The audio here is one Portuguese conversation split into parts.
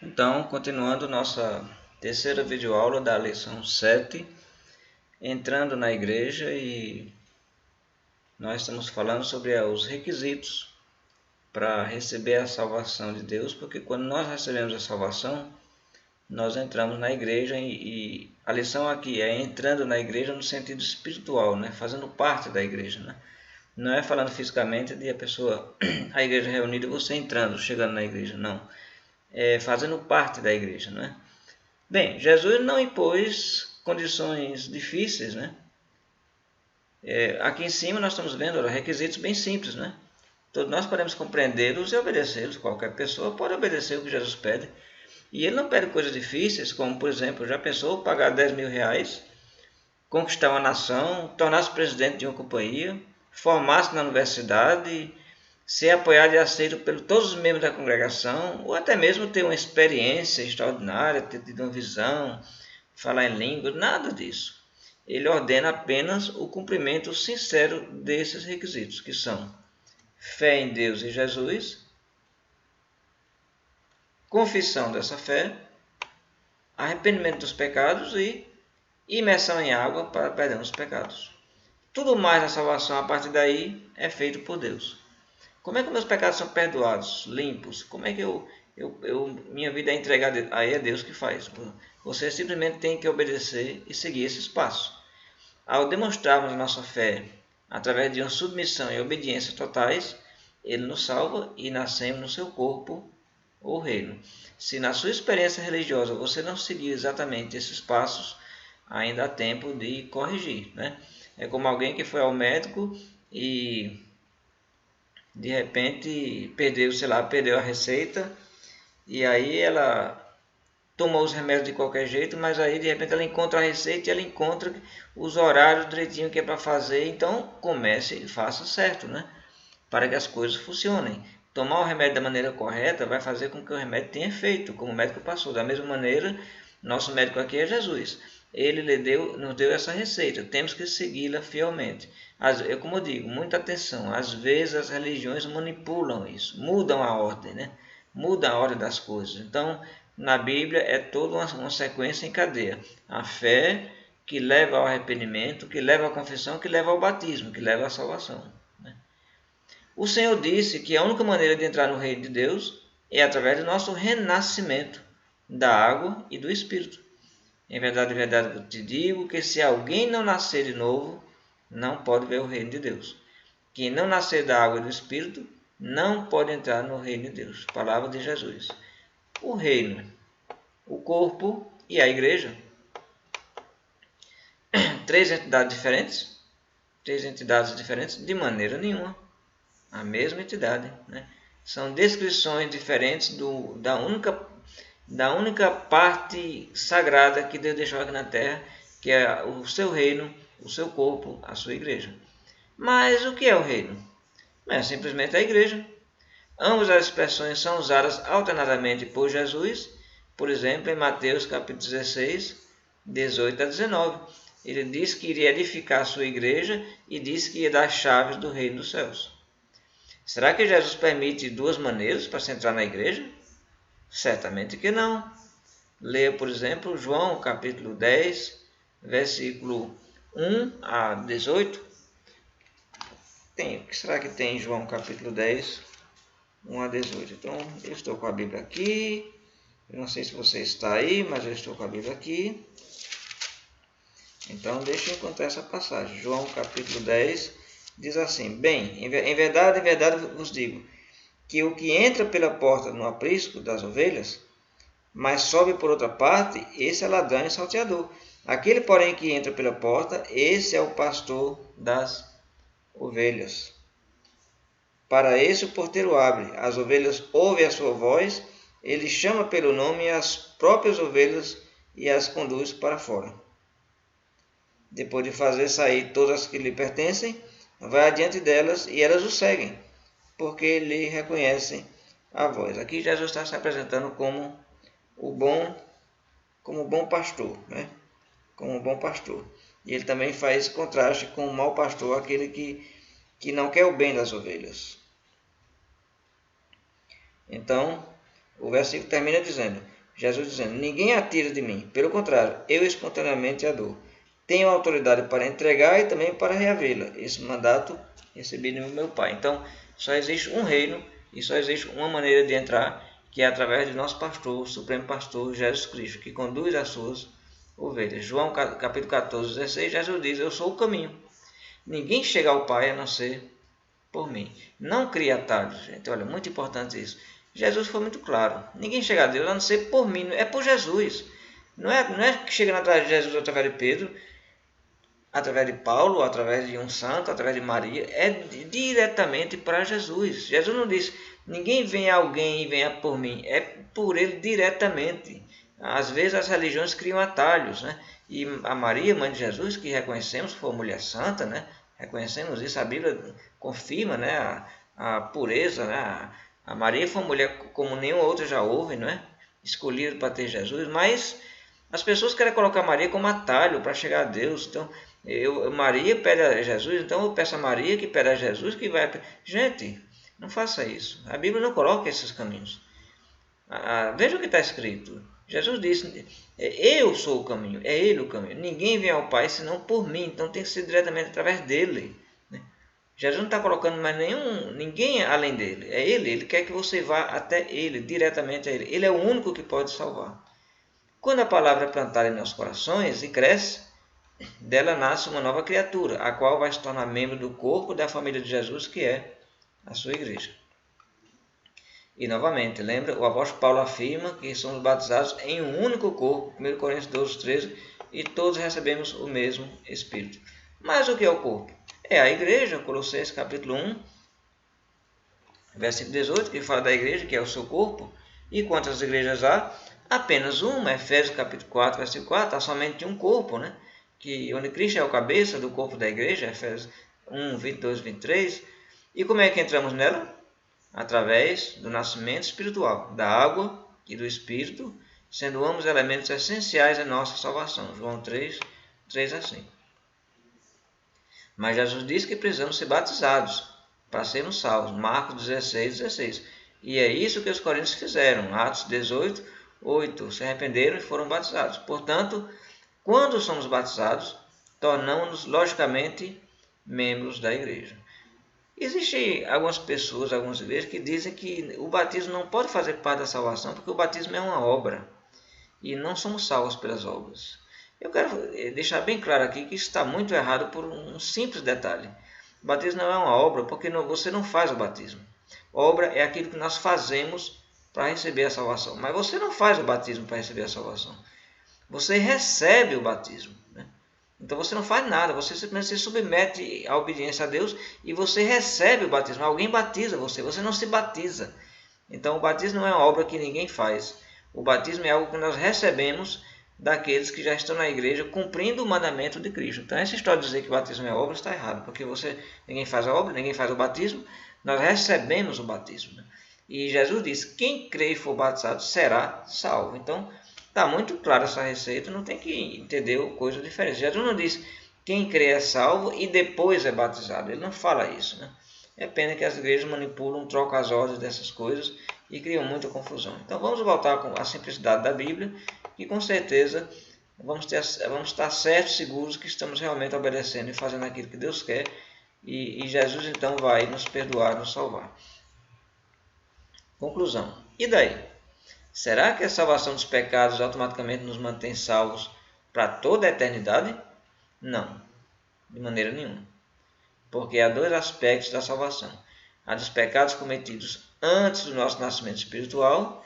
Então, continuando nossa terceira videoaula da lição 7, entrando na igreja, e nós estamos falando sobre os requisitos para receber a salvação de Deus, porque quando nós recebemos a salvação, nós entramos na igreja e a lição aqui é entrando na igreja no sentido espiritual, né? Fazendo parte da igreja, né? Não é falando fisicamente de a igreja reunida e você entrando, chegando na igreja, não. É fazendo parte da igreja, né? Bem, Jesus não impôs condições difíceis, né? Aqui em cima nós estamos vendo requisitos bem simples, né? Todos nós podemos compreendê-los e obedecê-los. Qualquer pessoa pode obedecer o que Jesus pede. E ele não pede coisas difíceis, como, por exemplo, já pensou pagar 10 mil reais, conquistar uma nação, tornar-se presidente de uma companhia, formar-se na universidade, ser apoiado e aceito por todos os membros da congregação, ou até mesmo ter uma experiência extraordinária, ter tido uma visão, falar em línguas, nada disso. Ele ordena apenas o cumprimento sincero desses requisitos, que são fé em Deus e Jesus, confissão dessa fé, arrependimento dos pecados e imersão em água para perdão dos pecados. Tudo mais na salvação a partir daí é feito por Deus. Como é que meus pecados são perdoados, limpos? Como é que minha vida é entregada? Aí é Deus que faz. Você simplesmente tem que obedecer e seguir esses passos. Ao demonstrarmos a nossa fé através de uma submissão e obediência totais, Ele nos salva e nascemos no seu corpo ou reino. Se na sua experiência religiosa você não seguir exatamente esses passos, ainda há tempo de corrigir, né? É como alguém que foi ao médico e de repente perdeu a receita, e aí ela tomou os remédios de qualquer jeito, mas aí de repente ela encontra a receita e ela encontra os horários direitinho que é para fazer. Então comece e faça certo, né? Para que as coisas funcionem. Tomar o remédio da maneira correta vai fazer com que o remédio tenha efeito, como o médico passou. Da mesma maneira, nosso médico aqui é Jesus. Ele nos deu essa receita, temos que segui-la fielmente. Como eu digo, muita atenção, às vezes as religiões manipulam isso, mudam a ordem, né? Mudam a ordem das coisas. Então, na Bíblia é toda uma sequência em cadeia. A fé que leva ao arrependimento, que leva à confissão, que leva ao batismo, que leva à salvação. O Senhor disse que a única maneira de entrar no reino de Deus é através do nosso renascimento da água e do Espírito. Em verdade, eu te digo que se alguém não nascer de novo, não pode ver o reino de Deus. Quem não nascer da água e do Espírito, não pode entrar no reino de Deus. Palavra de Jesus. O reino, o corpo e a igreja. Três entidades diferentes? Três entidades diferentes? De maneira nenhuma. A mesma entidade, né? São descrições diferentes da única parte sagrada que Deus deixou aqui na terra, que é o seu reino, o seu corpo, a sua igreja. Mas o que é o reino? É simplesmente a igreja. Ambas as expressões são usadas alternadamente por Jesus, por exemplo, em Mateus capítulo 16, 18 a 19. Ele diz que iria edificar a sua igreja e diz que ia dar chaves do reino dos céus. Será que Jesus permite duas maneiras para se entrar na igreja? Certamente que não. Leia, por exemplo, João capítulo 10, versículo 1 a 18. O que será que tem em João capítulo 10, 1 a 18? Então, eu estou com a Bíblia aqui. Eu não sei se você está aí, mas eu estou com a Bíblia aqui. Então, deixa eu encontrar essa passagem. João capítulo 10 diz assim: Bem, em verdade vos digo, que o que entra pela porta no aprisco das ovelhas, mas sobe por outra parte, esse é ladrão e salteador. Aquele, porém, que entra pela porta, esse é o pastor das ovelhas. Para esse o porteiro abre, as ovelhas ouvem a sua voz, ele chama pelo nome as próprias ovelhas e as conduz para fora. Depois de fazer sair todas as que lhe pertencem, vai adiante delas e elas o seguem, porque lhe reconhecem a voz. Aqui Jesus está se apresentando como bom pastor, né? Como bom pastor. E ele também faz contraste com o mau pastor, aquele que não quer o bem das ovelhas. Então, O versículo termina dizendo, Jesus dizendo, ninguém a tira de mim, pelo contrário, eu espontaneamente a dou. Tenho autoridade para entregar e também para reavê-la. Esse mandato recebi do meu Pai. Então, só existe um reino e só existe uma maneira de entrar, que é através do nosso pastor, o Supremo Pastor, Jesus Cristo, que conduz as suas ovelhas. João capítulo 14, 16, Jesus diz, eu sou o caminho. Ninguém chega ao Pai a não ser por mim. Não cria atalhos, gente. Olha, muito importante isso. Jesus foi muito claro. Ninguém chega a Deus a não ser por mim. É por Jesus. Não é que chega atrás de Jesus através de Pedro, através de Paulo, através de um santo, através de Maria. É diretamente para Jesus. Jesus não diz, ninguém vem a alguém e venha por mim. É por ele diretamente. Às vezes as religiões criam atalhos, né? E a Maria, mãe de Jesus, que reconhecemos, foi uma mulher santa, né? Reconhecemos isso, a Bíblia confirma, né? A pureza, né? A Maria foi uma mulher como nenhuma outra já houve, não é? Escolhida para ter Jesus, mas as pessoas querem colocar Maria como atalho para chegar a Deus. Então, Maria pede a Jesus, então eu peço a Maria que pede a Jesus que vai... Gente, não faça isso. A Bíblia não coloca esses caminhos. Veja o que está escrito. Jesus disse, eu sou o caminho, é Ele o caminho. Ninguém vem ao Pai senão por mim, então tem que ser diretamente através dele. Né? Jesus não está colocando mais ninguém além dele, é Ele quer que você vá até Ele, diretamente a Ele. Ele é o único que pode salvar. Quando a palavra é plantada em nossos corações e cresce, dela nasce uma nova criatura, a qual vai se tornar membro do corpo da família de Jesus, que é a sua igreja. E novamente, lembra, o apóstolo Paulo afirma que somos batizados em um único corpo, 1 Coríntios 12, 13, e todos recebemos o mesmo Espírito. Mas o que é o corpo? É a igreja, Colossenses capítulo 1, versículo 18, que fala da igreja, que é o seu corpo. E quantas igrejas há? Apenas uma, Efésios capítulo 4, versículo 4, há somente um corpo, né? Onde Cristo é o cabeça do corpo da igreja, Efésios 1, 22, 23. E como é que entramos nela? Através do nascimento espiritual, da água e do Espírito, sendo ambos elementos essenciais à nossa salvação. João 3, 3 a 5. Mas Jesus disse que precisamos ser batizados para sermos salvos. Marcos 16, 16. E é isso que os coríntios fizeram. Atos 18, 8. Se arrependeram e foram batizados. Portanto, quando somos batizados, tornamos-nos logicamente membros da igreja. Existem algumas pessoas, algumas igrejas, que dizem que o batismo não pode fazer parte da salvação, porque o batismo é uma obra e não somos salvos pelas obras. Eu quero deixar bem claro aqui que isso está muito errado por um simples detalhe. O batismo não é uma obra, porque você não faz o batismo. Obra é aquilo que nós fazemos para receber a salvação, mas você não faz o batismo para receber a salvação. Você recebe o batismo, né? Então você não faz nada, você simplesmente se submete à obediência a Deus e você recebe o batismo. Alguém batiza você, você não se batiza. Então o batismo não é uma obra que ninguém faz. O batismo é algo que nós recebemos daqueles que já estão na igreja cumprindo o mandamento de Cristo. Então essa história de dizer que o batismo é obra está errada, porque ninguém faz a obra, ninguém faz o batismo, nós recebemos o batismo. E Jesus disse, quem crê e for batizado será salvo. Então está muito clara essa receita, não tem que entender coisa diferente. Jesus não diz quem crê é salvo e depois é batizado. Ele não fala isso, né? É pena que as igrejas manipulam, trocam as ordens dessas coisas e criam muita confusão. Então vamos voltar à simplicidade da Bíblia e com certeza vamos estar certos, seguros que estamos realmente obedecendo e fazendo aquilo que Deus quer. E Jesus então vai nos perdoar, nos salvar. Conclusão. E daí? Será que a salvação dos pecados automaticamente nos mantém salvos para toda a eternidade? Não, de maneira nenhuma. Porque há dois aspectos da salvação. A dos pecados cometidos antes do nosso nascimento espiritual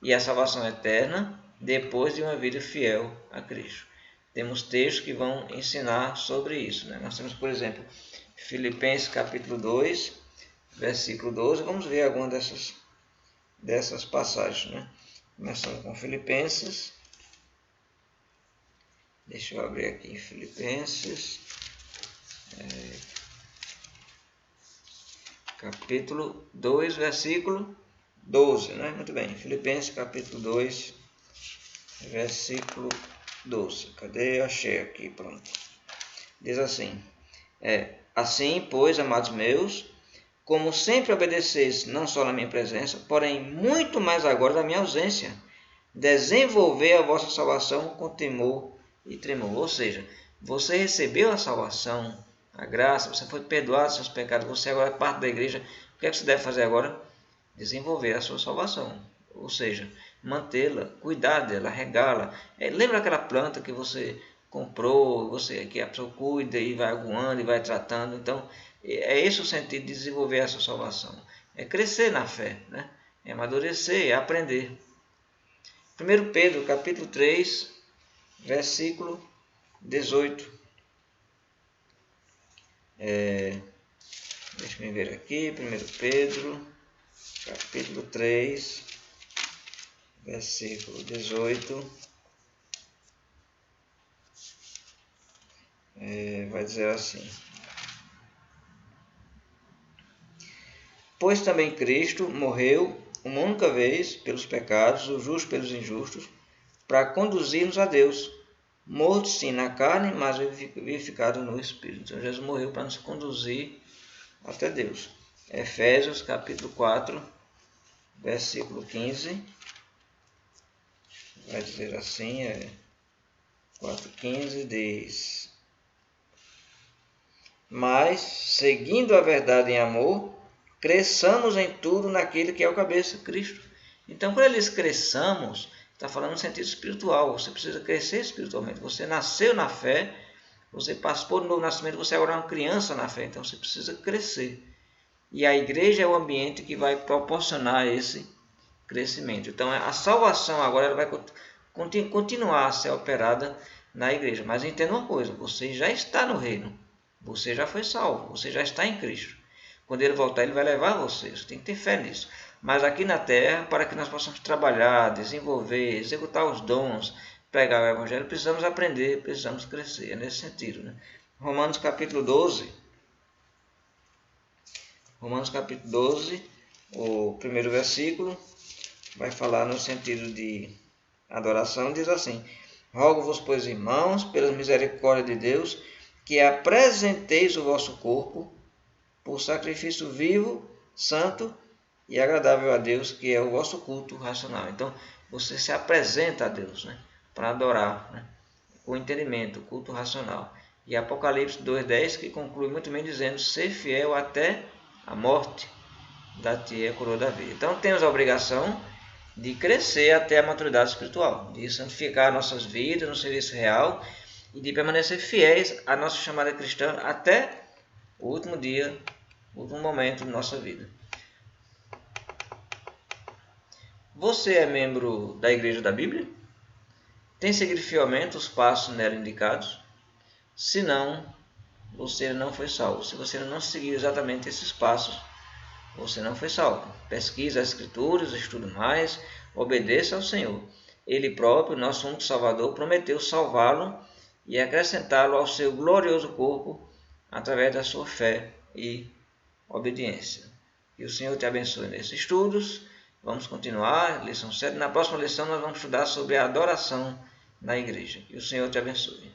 e a salvação eterna depois de uma vida fiel a Cristo. Temos textos que vão ensinar sobre isso, né? Nós temos, por exemplo, Filipenses capítulo 2, versículo 12. Vamos ver alguma dessas passagens, né? Começando com Filipenses. Deixa eu abrir aqui Filipenses. Capítulo 2, versículo 12, né? Muito bem. Filipenses capítulo 2, versículo 12. Cadê? Achei aqui, pronto. Diz assim. Assim, pois, amados meus, como sempre obedeceis, não só na minha presença, porém muito mais agora na minha ausência, desenvolver a vossa salvação com temor e tremor. Ou seja, você recebeu a salvação, a graça, você foi perdoado dos seus pecados, você agora é parte da igreja. O que é que você deve fazer agora? Desenvolver a sua salvação. Ou seja, mantê-la, cuidar dela, regá-la. Lembra aquela planta que você comprou, que a pessoa cuida e vai aguando e vai tratando? Então, é esse o sentido de desenvolver a sua salvação. É crescer na fé, né? É amadurecer, é aprender. 1 Pedro, capítulo 3, versículo 18. Deixa eu ver aqui, 1 Pedro, capítulo 3, versículo 18. Vai dizer assim: Pois também Cristo morreu uma única vez pelos pecados, o justo pelos injustos, para conduzir-nos a Deus, morto sim na carne, mas vivificado no Espírito. Então Jesus morreu para nos conduzir até Deus. Efésios capítulo 4, versículo 15, vai dizer assim, 4,15 diz: Mas, seguindo a verdade em amor, cresçamos em tudo naquele que é o cabeça, Cristo. Então, quando ele diz cresçamos, está falando no sentido espiritual. Você precisa crescer espiritualmente. Você nasceu na fé, você passou do novo nascimento, você agora é uma criança na fé. Então, você precisa crescer. E a igreja é o ambiente que vai proporcionar esse crescimento. Então, a salvação agora ela vai continuar a ser operada na igreja. Mas entenda uma coisa, você já está no reino. Você já foi salvo, você já está em Cristo. Quando ele voltar, ele vai levar você. Você tem que ter fé nisso. Mas aqui na terra, para que nós possamos trabalhar, desenvolver, executar os dons, pregar o evangelho, precisamos aprender, precisamos crescer. É nesse sentido, né? Romanos capítulo 12. Romanos capítulo 12, o primeiro versículo, vai falar no sentido de adoração, diz assim: Rogo-vos, pois, irmãos, pela misericórdia de Deus, que apresenteis o vosso corpo por sacrifício vivo, santo e agradável a Deus, que é o vosso culto racional. Então, você se apresenta a Deus, né, para adorar, né, com entendimento, culto racional. E Apocalipse 2,10, que conclui muito bem dizendo: ser fiel até a morte, dar-te a coroa da vida. Então, temos a obrigação de crescer até a maturidade espiritual, de santificar nossas vidas no serviço real e de permanecer fiéis à nossa chamada cristã até o último dia, o último momento de nossa vida. Você é membro da Igreja da Bíblia? Tem seguido fielmente os passos nela indicados? Se não, você não foi salvo. Se você não seguiu exatamente esses passos, você não foi salvo. Pesquise as Escrituras, estude mais, obedeça ao Senhor. Ele próprio, nosso único Salvador, prometeu salvá-lo e acrescentá-lo ao seu glorioso corpo através da sua fé e obediência. Que o Senhor te abençoe nesses estudos. Vamos continuar, lição 7. Na próxima lição nós vamos estudar sobre a adoração na igreja. Que o Senhor te abençoe.